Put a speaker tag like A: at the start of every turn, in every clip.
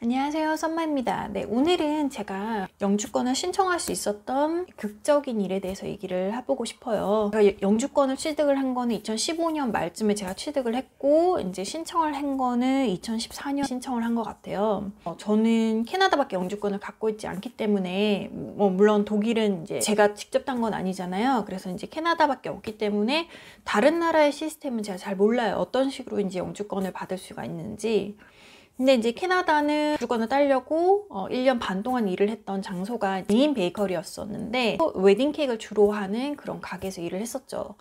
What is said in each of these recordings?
A: 안녕하세요, 썸마입니다. 네, 오늘은 제가 영주권을 신청할 수 있었던 극적인 일에 대해서 얘기를 해보고 싶어요. 제가 영주권을 취득을 한 거는 2015년 말쯤에 제가 취득을 했고, 이제 신청을 한 거는 2014년 신청을 한 것 같아요. 저는 캐나다밖에 영주권을 갖고 있지 않기 때문에, 물론 독일은 이제 제가 직접 딴 건 아니잖아요. 그래서 이제 캐나다밖에 없기 때문에 다른 나라의 시스템은 제가 잘 몰라요. 어떤 식으로 이제 영주권을 받을 수가 있는지. 근데 이제 캐나다는 영주권을 따려고 1년 반 동안 일을 했던 장소가 메인 베이커리였었는데 웨딩 케이크를 주로 하는 그런 가게에서 일을 했었죠.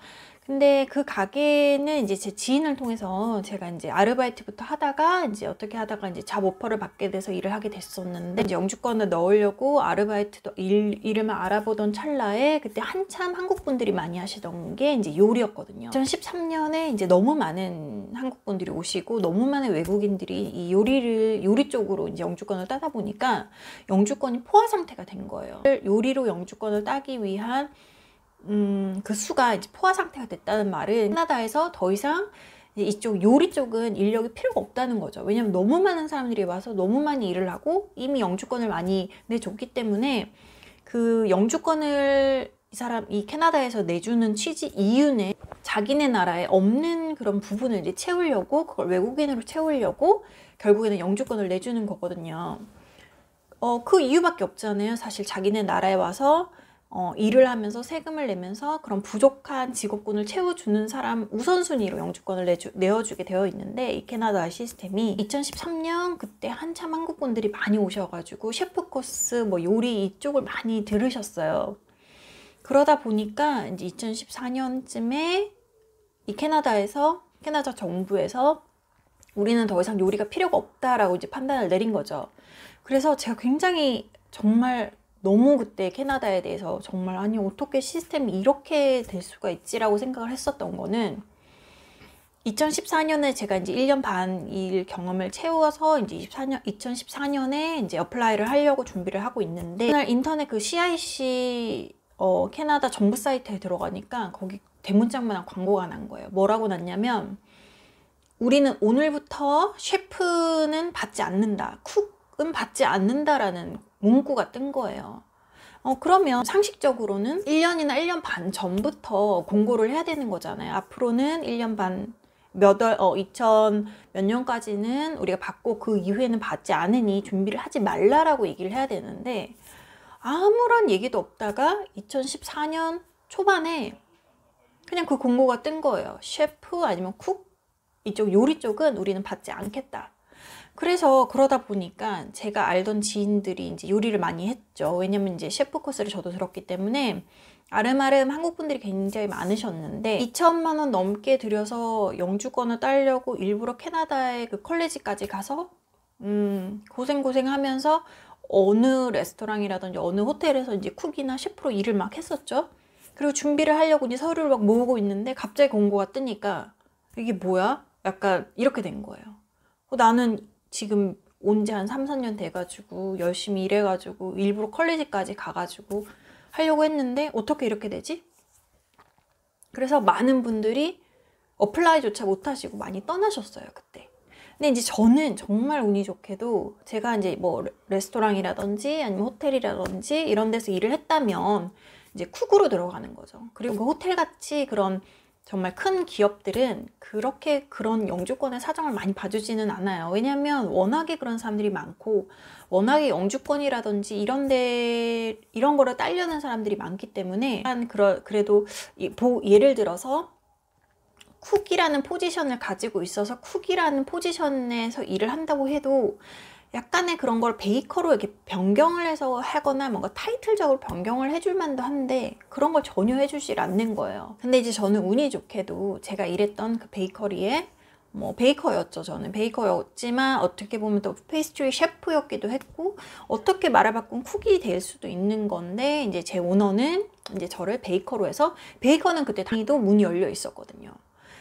A: 근데 그 가게는 이제 제 지인을 통해서 제가 이제 아르바이트부터 하다가 이제 어떻게 하다가 이제 잡 오퍼를 받게 돼서 일을 하게 됐었는데, 이제 영주권을 넣으려고 아르바이트도 이름을 알아보던 찰나에 그때 한참 한국 분들이 많이 하시던 게 이제 요리였거든요. 2013년에 이제 너무 많은 한국 분들이 오시고 너무 많은 외국인들이 이 요리 쪽으로 이제 영주권을 따다 보니까 영주권이 포화 상태가 된 거예요. 요리로 영주권을 따기 위한 그 수가 이제 포화 상태가 됐다는 말은 캐나다에서 더 이상 이쪽 요리 쪽은 인력이 필요가 없다는 거죠. 왜냐면 너무 많은 사람들이 와서 너무 많이 일을 하고 이미 영주권을 많이 내줬기 때문에 그 영주권을 이 캐나다에서 내주는 이유는 자기네 나라에 없는 그런 부분을 이제 채우려고, 그걸 외국인으로 채우려고 결국에는 영주권을 내주는 거거든요. 그 이유밖에 없잖아요. 사실 자기네 나라에 와서 일을 하면서 세금을 내면서 그런 부족한 직업군을 채워주는 사람 우선순위로 영주권을 내어주게 되어 있는데, 이 캐나다 시스템이 2013년 그때 한참 한국분들이 많이 오셔가지고 셰프 코스, 요리 이쪽을 많이 들으셨어요. 그러다 보니까 이제 2014년쯤에 이 캐나다 정부에서 우리는 더 이상 요리가 필요가 없다라고 이제 판단을 내린 거죠. 그래서 제가 굉장히 정말 너무 그때 캐나다에 대해서 정말 아니 어떻게 시스템이 이렇게 될 수가 있지라고 생각을 했었던 거는, 2014년에 제가 이제 1년 반 일 경험을 채워서 이제 2014년에 이제 어플라이를 하려고 준비를 하고 있는데, 그날 인터넷 그 CIC 캐나다 정부 사이트에 들어가니까 거기 대문짝만한 광고가 난 거예요. 뭐라고 났냐면, 우리는 오늘부터 셰프는 받지 않는다, 쿡은 받지 않는다라는 문구가 뜬 거예요. 그러면 상식적으로는 1년이나 1년 반 전부터 공고를 해야 되는 거잖아요. 앞으로는 1년 반 2000 몇 년까지는 우리가 받고 그 이후에는 받지 않으니 준비를 하지 말라라고 얘기를 해야 되는데, 아무런 얘기도 없다가 2014년 초반에 그냥 그 공고가 뜬 거예요. 셰프 아니면 쿡, 이쪽 요리 쪽은 우리는 받지 않겠다. 그래서 그러다 보니까 제가 알던 지인들이 이제 요리를 많이 했죠. 왜냐면 이제 셰프 코스를 저도 들었기 때문에 아름아름 한국 분들이 굉장히 많으셨는데, 2천만 원 넘게 들여서 영주권을 따려고 일부러 캐나다의 그 컬리지까지 가서 고생하면서 어느 레스토랑이라든지 어느 호텔에서 이제 쿡이나 셰프로 일을 막 했었죠. 그리고 준비를 하려고 이제 서류를 막 모으고 있는데 갑자기 공고가 뜨니까 이게 뭐야? 약간 이렇게 된 거예요. 나는 지금 온 지 한 3, 4년 돼가지고 열심히 일해가지고 일부러 컬리지까지 가가지고 하려고 했는데 어떻게 이렇게 되지? 그래서 많은 분들이 어플라이조차 못하시고 많이 떠나셨어요, 그때. 근데 이제 저는 정말 운이 좋게도 제가 이제 레스토랑이라든지 아니면 호텔이라든지 이런 데서 일을 했다면 이제 쿡으로 들어가는 거죠. 그리고 그 호텔같이 그런 정말 큰 기업들은 그렇게 그런 영주권의 사정을 많이 봐주지는 않아요. 왜냐하면 워낙에 그런 사람들이 많고 워낙에 영주권이라든지 이런 거를 따려는 사람들이 많기 때문에, 그래도 예를 들어서 쿡이라는 포지션을 가지고 있어서 쿡이라는 포지션에서 일을 한다고 해도 약간의 그런 걸 베이커로 이렇게 변경을 해서 하거나 뭔가 타이틀적으로 변경을 해줄 만도 한데 그런 걸 전혀 해주질 않는 거예요. 근데 이제 저는 운이 좋게도 제가 일했던 그 베이커리에 베이커였죠. 저는 베이커였지만 어떻게 보면 또 페이스트리 셰프였기도 했고, 어떻게 말을 바꾸면 쿡이 될 수도 있는 건데, 이제 제 오너는 이제 저를 베이커로 해서, 베이커는 그때 당시도 문이 열려 있었거든요.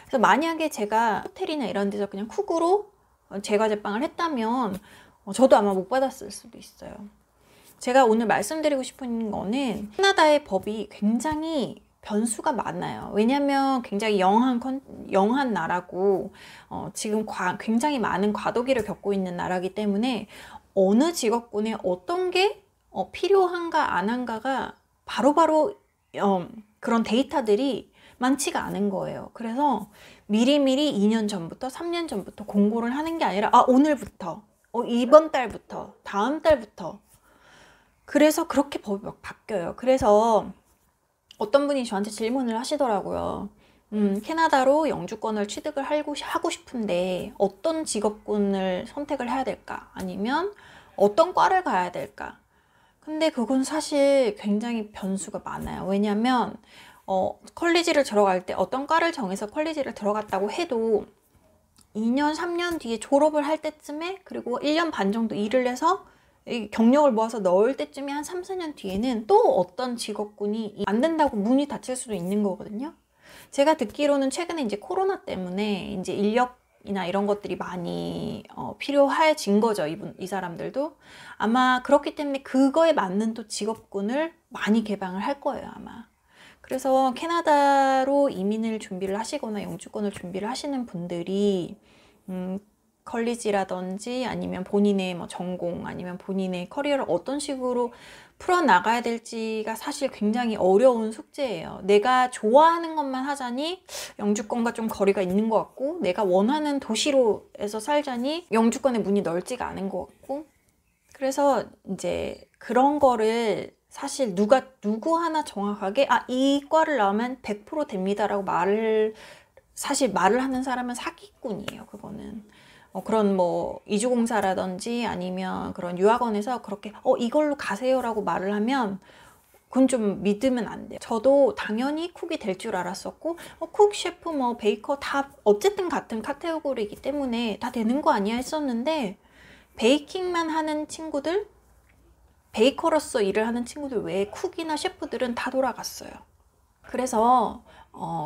A: 그래서 만약에 제가 호텔이나 이런 데서 그냥 쿡으로 제과제빵을 했다면 저도 아마 못 받았을 수도 있어요. 제가 오늘 말씀드리고 싶은 거는 캐나다의 법이 굉장히 변수가 많아요. 왜냐면 굉장히 영한 나라고 지금 굉장히 많은 과도기를 겪고 있는 나라이기 때문에 어느 직업군에 어떤 게 필요한가 안 한가가 바로바로 그런 데이터들이 많지가 않은 거예요. 그래서 미리미리 2년 전부터 3년 전부터 공고를 하는 게 아니라 오늘부터 이번 달부터 다음 달부터 그래서 그렇게 법이 막 바뀌어요. 그래서 어떤 분이 저한테 질문을 하시더라고요. 캐나다로 영주권을 취득을 하고 싶은데 어떤 직업군을 선택을 해야 될까? 아니면 어떤 과를 가야 될까? 근데 그건 사실 굉장히 변수가 많아요. 왜냐면 컬리지를 들어갈 때 어떤 과를 정해서 컬리지를 들어갔다고 해도 2년, 3년 뒤에 졸업을 할 때쯤에 그리고 1년 반 정도 일을 해서 경력을 모아서 넣을 때쯤에 한 3, 4년 뒤에는 또 어떤 직업군이 안 된다고 문이 닫힐 수도 있는 거거든요. 제가 듣기로는 최근에 이제 코로나 때문에 이제 인력이나 이런 것들이 많이 필요해진 거죠. 이 사람들도. 아마 그렇기 때문에 그거에 맞는 또 직업군을 많이 개방을 할 거예요, 아마. 그래서 캐나다로 이민을 준비를 하시거나 영주권을 준비를 하시는 분들이 컬리지라든지 아니면 본인의 뭐 전공 아니면 본인의 커리어를 어떤 식으로 풀어나가야 될지가 사실 굉장히 어려운 숙제예요. 내가 좋아하는 것만 하자니 영주권과 좀 거리가 있는 것 같고 내가 원하는 도시로에서 살자니 영주권의 문이 넓지가 않은 것 같고 그래서 이제 그런 거를 사실 누구 하나 정확하게 이 과를 나오면 100% 됩니다라고 사실 말을 하는 사람은 사기꾼이에요. 그거는 그런 뭐 이주공사라든지 아니면 그런 유학원에서 그렇게 이걸로 가세요라고 말을 하면 그건 좀 믿으면 안 돼요. 저도 당연히 쿡이 될 줄 알았었고 쿡, 셰프, 뭐 베이커 다 어쨌든 같은 카테고리이기 때문에 다 되는 거 아니야 했었는데 베이킹만 하는 친구들, 베이커로서 일을 하는 친구들 외에 쿡이나 셰프들은 다 돌아갔어요. 그래서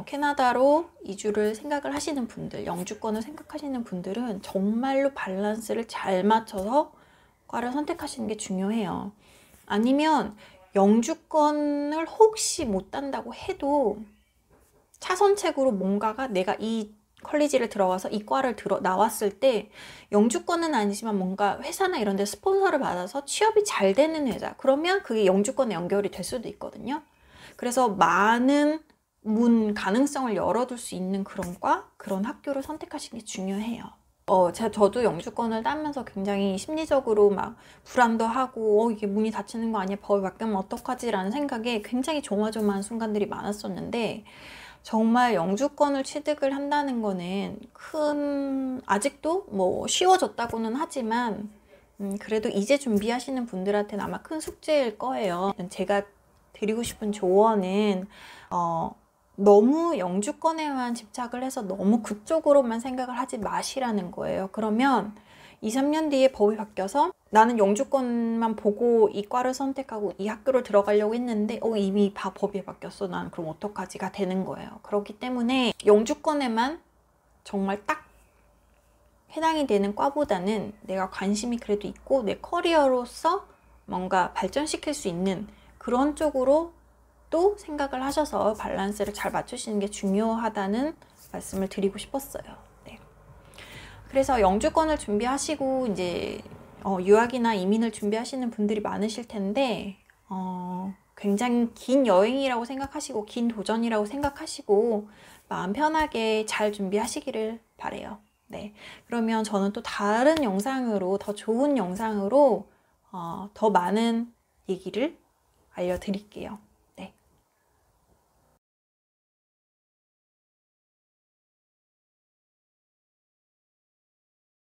A: 캐나다로 이주를 생각을 하시는 분들, 영주권을 생각하시는 분들은 정말로 밸런스를 잘 맞춰서 과를 선택하시는 게 중요해요. 아니면 영주권을 혹시 못 딴다고 해도 차선책으로 뭔가가 내가 이 컬리지를 들어가서 이 과를 나왔을 때 영주권은 아니지만 뭔가 회사나 이런 데 스폰서를 받아서 취업이 잘 되는 회사, 그러면 그게 영주권에 연결이 될 수도 있거든요. 그래서 많은 가능성을 열어둘 수 있는 그런 과, 그런 학교를 선택하시는 게 중요해요. 저도 영주권을 따면서 굉장히 심리적으로 막 불안도 하고 이게 문이 닫히는 거 아니야? 법이 바뀌면 어떡하지? 라는 생각에 굉장히 조마조마한 순간들이 많았었는데 정말 영주권을 취득을 한다는 거는 아직도 뭐 쉬워졌다고는 하지만 그래도 이제 준비하시는 분들한테는 아마 큰 숙제일 거예요. 제가 드리고 싶은 조언은 너무 영주권에만 집착을 해서 너무 그쪽으로만 생각을 하지 마시라는 거예요. 그러면 2, 3년 뒤에 법이 바뀌어서 나는 영주권만 보고 이 과를 선택하고 이 학교를 들어가려고 했는데 이미 법이 바뀌었어. 난 그럼 어떡하지가 되는 거예요. 그렇기 때문에 영주권에만 정말 딱 해당이 되는 과보다는 내가 관심이 그래도 있고 내 커리어로서 뭔가 발전시킬 수 있는 그런 쪽으로 또 생각을 하셔서 밸런스를 잘 맞추시는 게 중요하다는 말씀을 드리고 싶었어요. 네. 그래서 영주권을 준비하시고 이제 유학이나 이민을 준비하시는 분들이 많으실 텐데 굉장히 긴 여행이라고 생각하시고 긴 도전이라고 생각하시고 마음 편하게 잘 준비하시기를 바래요. 네. 그러면 저는 또 다른 영상으로 더 좋은 영상으로 더 많은 얘기를 알려드릴게요.